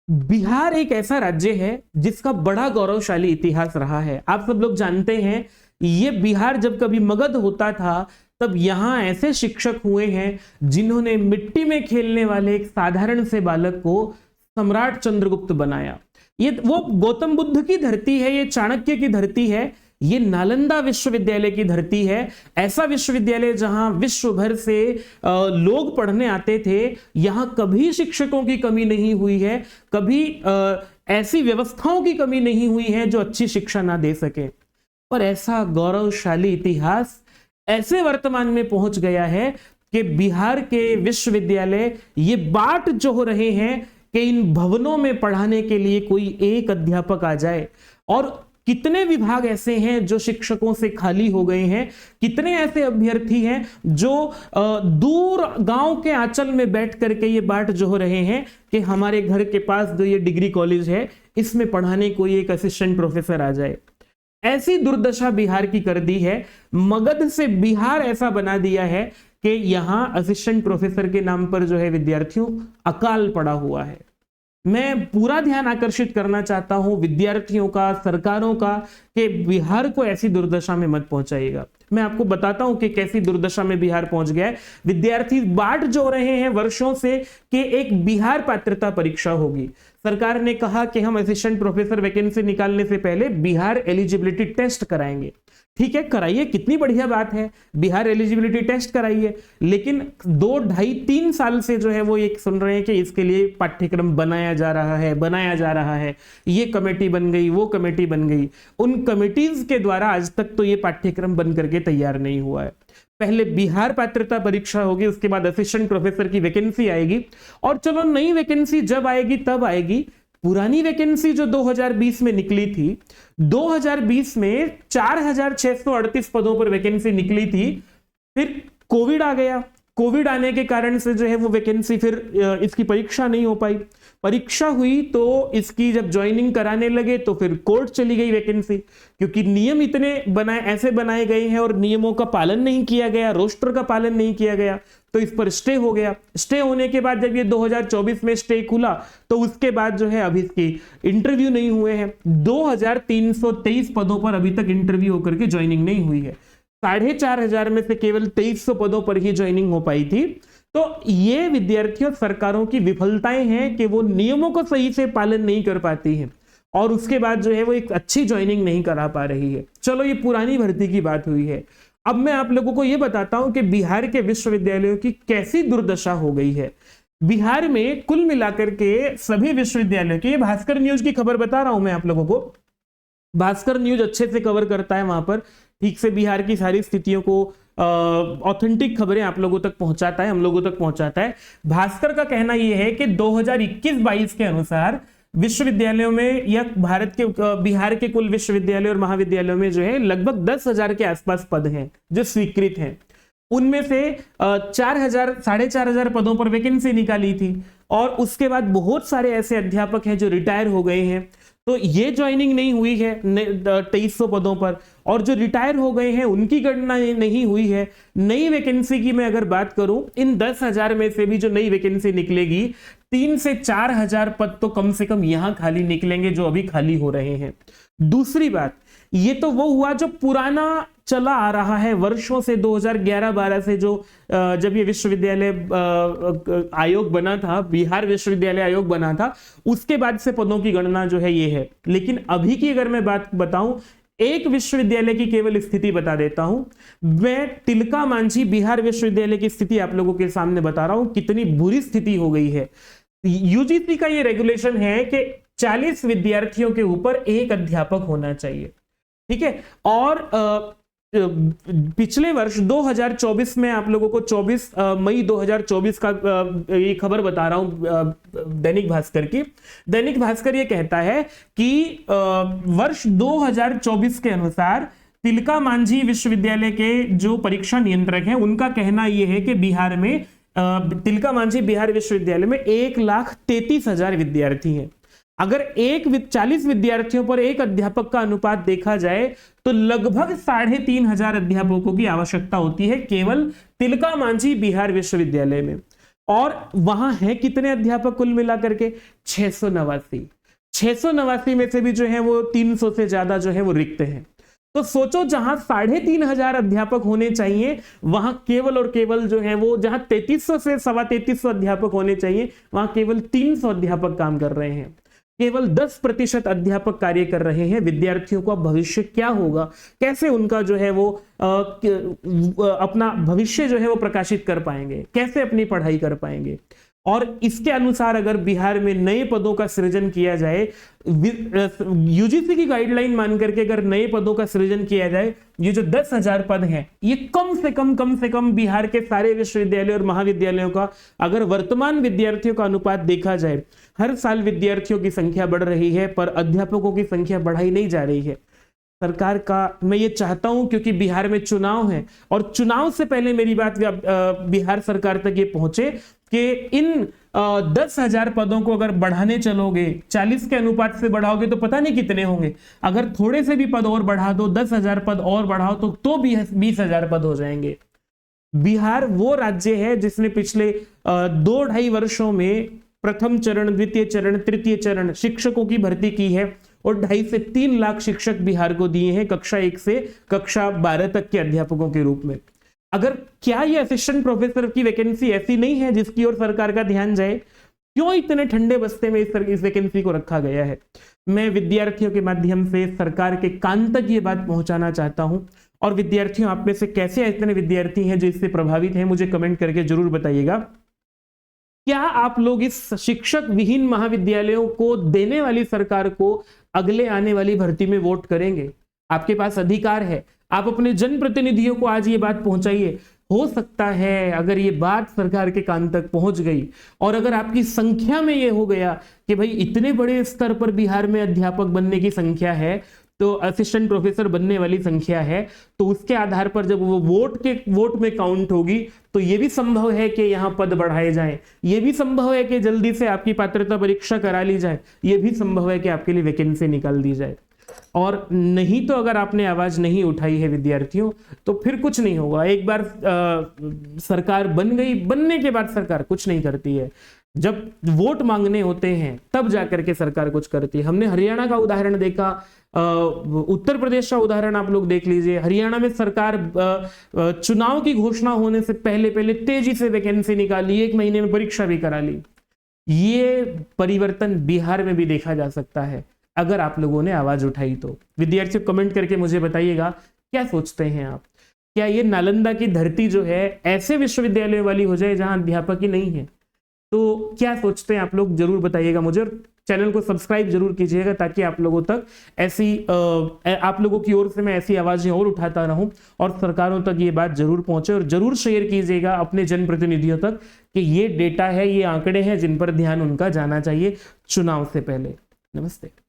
बिहार एक ऐसा राज्य है जिसका बड़ा गौरवशाली इतिहास रहा है। आप सब लोग जानते हैं, ये बिहार जब कभी मगध होता था तब यहां ऐसे शिक्षक हुए हैं जिन्होंने मिट्टी में खेलने वाले एक साधारण से बालक को सम्राट चंद्रगुप्त बनाया। ये वो गौतम बुद्ध की धरती है, ये चाणक्य की धरती है, ये नालंदा विश्वविद्यालय की धरती है। ऐसा विश्वविद्यालय जहां विश्व भर से लोग पढ़ने आते थे। यहां कभी शिक्षकों की कमी नहीं हुई है, कभी ऐसी व्यवस्थाओं की कमी नहीं हुई है जो अच्छी शिक्षा ना दे सके। पर ऐसा गौरवशाली इतिहास ऐसे वर्तमान में पहुंच गया है कि बिहार के विश्वविद्यालय ये बाट जो हो रहे हैं कि इन भवनों में पढ़ाने के लिए कोई एक अध्यापक आ जाए। और कितने विभाग ऐसे हैं जो शिक्षकों से खाली हो गए हैं, कितने ऐसे अभ्यर्थी हैं जो दूर गांव के आंचल में बैठ करके ये बाट जो हो रहे हैं कि हमारे घर के पास जो ये डिग्री कॉलेज है इसमें पढ़ाने कोई एक असिस्टेंट प्रोफेसर आ जाए। ऐसी दुर्दशा बिहार की कर दी है। मगध से बिहार ऐसा बना दिया है कि यहां असिस्टेंट प्रोफेसर के नाम पर जो है विद्यार्थियों अकाल पड़ा हुआ है। मैं पूरा ध्यान आकर्षित करना चाहता हूं विद्यार्थियों का, सरकारों का, कि बिहार को ऐसी दुर्दशा में मत पहुंचाइएगा। मैं आपको बताता हूं कि कैसी दुर्दशा में बिहार पहुंच गया है। विद्यार्थी बाट जो रहे हैं वर्षों से कि एक बिहार पात्रता परीक्षा होगी। सरकार ने कहा कि हम असिस्टेंट प्रोफेसर वैकेंसी निकालने से पहले बिहार एलिजिबिलिटी टेस्ट कराएंगे। ठीक है, कराइए, कितनी बढ़िया बात है, बिहार एलिजिबिलिटी टेस्ट कराइए। लेकिन 2, 2.5, 3 साल से जो है वो ये सुन रहे हैं कि इसके लिए पाठ्यक्रम बनाया जा रहा है, ये कमेटी बन गई, वो कमेटी बन गई। उन कमेटीज के द्वारा आज तक तो ये पाठ्यक्रम बन करके तैयार नहीं हुआ है। पहले बिहार पात्रता परीक्षा होगी, उसके बाद असिस्टेंट प्रोफेसर की वैकेंसी आएगी। और चलो, नई वैकेंसी जब आएगी तब आएगी। पुरानी वैकेंसी जो 2020 में निकली थी, 2020 में 4638 पदों पर वैकेंसी निकली थी। फिर कोविड आ गया। कोविड आने के कारण से जो है वो वैकेंसी फिर इसकी परीक्षा नहीं हो पाई। परीक्षा हुई तो इसकी जब ज्वाइनिंग कराने लगे तो फिर कोर्ट चली गई वैकेंसी, क्योंकि नियम इतने ऐसे बनाए गए हैं और नियमों का पालन नहीं किया गया, रोस्टर का पालन नहीं किया गया, तो इस पर स्टे हो गया। स्टे होने के बाद जब ये 2024 में स्टे खुला तो उसके बाद जो है अभी इसकी इंटरव्यू नहीं हुए हैं। 2323 पदों पर अभी तक इंटरव्यू होकर के ज्वाइनिंग नहीं हुई है। 4500 में से केवल 2300 पदों पर ही ज्वाइनिंग हो पाई थी। तो ये विद्यार्थियों सरकारों की विफलताएं हैं कि वो नियमों को सही से पालन नहीं कर पाती हैं और उसके बाद जो है वो एक अच्छी ज्वाइनिंग नहीं करा पा रही है। चलो, ये पुरानी भर्ती की बात हुई है। अब मैं आप लोगों को ये बताता हूं कि बिहार के विश्वविद्यालयों की कैसी दुर्दशा हो गई है। बिहार में कुल मिलाकर के सभी विश्वविद्यालयों की, ये भास्कर न्यूज की खबर बता रहा हूं मैं आप लोगों को। भास्कर न्यूज अच्छे से कवर करता है, वहां पर ठीक से बिहार की सारी स्थितियों को, ऑथेंटिक खबरें आप लोगों तक पहुंचाता है, हम लोगों तक पहुंचाता है। भास्कर का कहना यह है कि 2021-22 के अनुसार विश्वविद्यालयों में या बिहार के कुल विश्वविद्यालय और महाविद्यालयों में जो है लगभग 10,000 के आसपास पद हैं जो स्वीकृत हैं। उनमें से 4,000-4,500 पदों पर वैकेंसी निकाली थी और उसके बाद बहुत सारे ऐसे अध्यापक हैं जो रिटायर हो गए हैं, तो ये ज्वाइनिंग नहीं हुई है 2300 पदों पर, और जो रिटायर हो गए हैं उनकी गणना नहीं हुई है। नई वैकेंसी की मैं अगर बात करूं, इन 10,000 में से भी जो नई वैकेंसी निकलेगी 3 से 4,000 पद तो कम से कम यहां खाली निकलेंगे जो अभी खाली हो रहे हैं। दूसरी बात, ये तो वो हुआ जो पुराना चला आ रहा है वर्षों से, 2011-12 से जो जब ये विश्वविद्यालय आयोग बना था, बिहार विश्वविद्यालय आयोग बना था, उसके बाद से पदों की गणना जो है ये है। लेकिन अभी की अगर मैं बात बताऊं, एक विश्वविद्यालय की केवल स्थिति बता देता हूं मैं। तिलका मांझी बिहार विश्वविद्यालय की स्थिति आप लोगों के सामने बता रहा हूं, कितनी बुरी स्थिति हो गई है। यूजीसी का ये रेगुलेशन है कि 40 विद्यार्थियों के ऊपर एक अध्यापक होना चाहिए। ठीक है, और पिछले वर्ष 2024 में आप लोगों को 24 मई 2024 का ये खबर बता रहा हूं दैनिक भास्कर की। दैनिक भास्कर ये कहता है कि वर्ष 2024 के अनुसार तिलका मांझी विश्वविद्यालय के जो परीक्षा नियंत्रक हैं उनका कहना यह है कि बिहार में तिलका मांझी बिहार विश्वविद्यालय में 1,33,000 विद्यार्थी हैं। अगर 40 विद्यार्थियों पर एक अध्यापक का अनुपात देखा जाए तो लगभग 3,500 अध्यापकों की आवश्यकता होती है केवल तिलका मांझी बिहार विश्वविद्यालय में। और वहां है कितने अध्यापक कुल मिलाकर के 689 में से भी जो है वो 300 से ज्यादा जो है वो रिक्त हैं। तो सोचो जहां 3,500 अध्यापक होने चाहिए वहां केवल और केवल जो है वो, जहां 3300 से 3350 अध्यापक होने चाहिए वहां केवल 300 अध्यापक काम कर रहे हैं। केवल 10% अध्यापक कार्य कर रहे हैं। विद्यार्थियों का भविष्य क्या होगा, कैसे उनका जो है वो अपना भविष्य जो है वो प्रकाशित कर पाएंगे, कैसे अपनी पढ़ाई कर पाएंगे। और इसके अनुसार अगर बिहार में नए पदों का सृजन किया जाए, यूजीसी की गाइडलाइन मान करके अगर नए पदों का सृजन किया जाए, ये जो 10,000 पद हैं ये कम से कम बिहार के सारे विश्वविद्यालय और महाविद्यालयों का अगर वर्तमान विद्यार्थियों का अनुपात देखा जाए, हर साल विद्यार्थियों की संख्या बढ़ रही है पर अध्यापकों की संख्या बढ़ाई नहीं जा रही है। सरकार का मैं ये चाहता हूं, क्योंकि बिहार में चुनाव है और चुनाव से पहले मेरी बात बिहार सरकार तक ये पहुंचे कि इन 10,000 पदों को अगर बढ़ाने चलोगे, 40 के अनुपात से बढ़ाओगे तो पता नहीं कितने होंगे। अगर थोड़े से भी पद और बढ़ा दो, 10,000 पद और बढ़ाओ तो भी 20,000 पद हो जाएंगे। बिहार वो राज्य है जिसने पिछले 2-2.5 वर्षों में प्रथम चरण, द्वितीय चरण, तृतीय चरण शिक्षकों की भर्ती की है और 2.5 से 3 लाख शिक्षक बिहार को दिए हैं कक्षा 1 से कक्षा 12 तक के अध्यापकों के रूप में। अगर क्या ये असिस्टेंट प्रोफेसर की वैकेंसी ऐसी नहीं है जिसकी ओर सरकार का ध्यान जाए? क्यों इतने ठंडे बस्ते में इस वैकेंसी को रखा गया है? मैं विद्यार्थियों के माध्यम से सरकार के कान तक ये बात पहुंचाना चाहता हूं। और विद्यार्थियों, आप में से कैसे इतने विद्यार्थी हैं जो इससे प्रभावित हैं, मुझे कमेंट करके जरूर बताइएगा। क्या आप लोग इस शिक्षक विहीन महाविद्यालयों को देने वाली सरकार को अगले आने वाली भर्ती में वोट करेंगे? आपके पास अधिकार है, आप अपने जनप्रतिनिधियों को आज ये बात पहुंचाइए। हो सकता है अगर ये बात सरकार के कान तक पहुंच गई और अगर आपकी संख्या में ये हो गया कि भाई इतने बड़े स्तर पर बिहार में अध्यापक बनने की संख्या है, तो असिस्टेंट प्रोफेसर बनने वाली संख्या है, तो उसके आधार पर जब वो वोट में काउंट होगी तो ये भी संभव है कि यहाँ पद बढ़ाए जाएं, ये भी संभव है कि जल्दी से आपकी पात्रता परीक्षा करा ली जाए, ये भी संभव है कि आपके लिए वैकेंसी निकाल दी जाए। और नहीं तो अगर आपने आवाज नहीं उठाई है विद्यार्थियों, तो फिर कुछ नहीं होगा। एक बार सरकार बन गई, बनने के बाद सरकार कुछ नहीं करती है। जब वोट मांगने होते हैं तब जाकर के सरकार कुछ करती है। हमने हरियाणा का उदाहरण देखा, उत्तर प्रदेश का उदाहरण आप लोग देख लीजिए। हरियाणा में सरकार चुनाव की घोषणा होने से पहले तेजी से वैकेंसी निकाली, 1 महीने में परीक्षा भी करा ली। ये परिवर्तन बिहार में भी देखा जा सकता है अगर आप लोगों ने आवाज उठाई तो। विद्यार्थियों, कमेंट करके मुझे बताइएगा क्या सोचते हैं आप। क्या ये नालंदा की धरती जो है ऐसे विश्वविद्यालय वाली हो जाए जहां अध्यापक ही नहीं है? तो क्या सोचते हैं आप लोग, जरूर बताइएगा मुझे। और चैनल को सब्सक्राइब जरूर कीजिएगा ताकि आप लोगों तक ऐसी आप लोगों की ओर से मैं ऐसी आवाजें और उठाता रहूं और सरकारों तक ये बात जरूर पहुंचे। और जरूर शेयर कीजिएगा अपने जनप्रतिनिधियों तक कि ये डेटा है, ये आंकड़े हैं जिन पर ध्यान उनका जाना चाहिए चुनाव से पहले। नमस्ते।